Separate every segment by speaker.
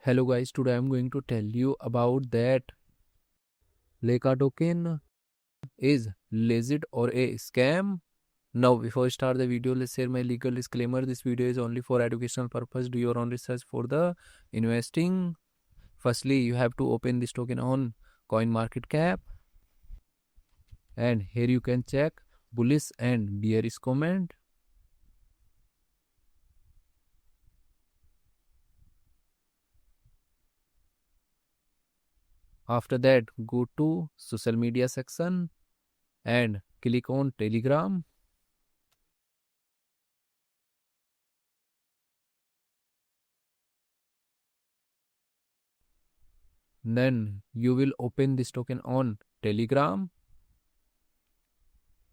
Speaker 1: Hello guys, today I'm going to tell you about that LAIKA token is legit or a scam. Now before I start the video, let's share my legal disclaimer. This video is only for educational purpose. Do your own research for the investing. Firstly, you have to open this token on CoinMarketCap, and here you can check bullish and bearish comment. After that, go to social media section and click on Telegram. Then you will open this token on Telegram,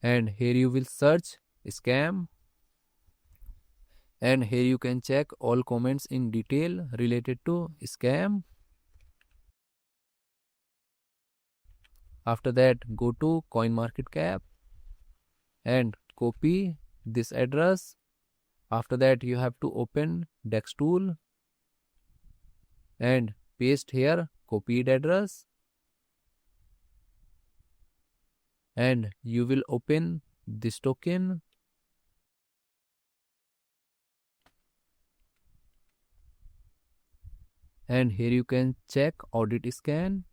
Speaker 1: and here you will search scam, and here you can check all comments in detail related to scam. After that, go to CoinMarketCap and copy this address. After that, you have to open Dex tool and paste here copied address, and you will open this token, and here you can check audit scan,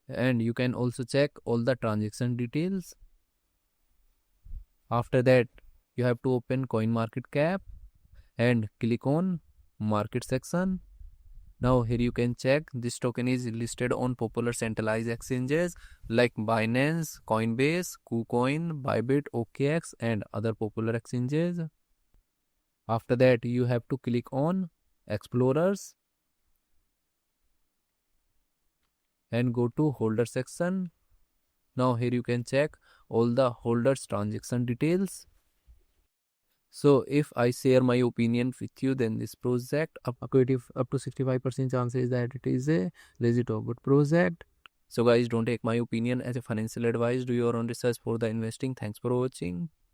Speaker 1: and you can also check all the transaction details. After that, you have to open CoinMarketCap and click on market section. Now here you can check this token is listed on popular centralized exchanges like Binance, Coinbase, KuCoin, Bybit, OKX and other popular exchanges. After that, you have to click on Explorers and go to holder section. Now here you can check all the holders transaction details. So if I share my opinion with you, then this project up to 65% chances that it is a legit or good project. So guys, don't take my opinion as a financial advice. Do your own research for the investing. Thanks for watching.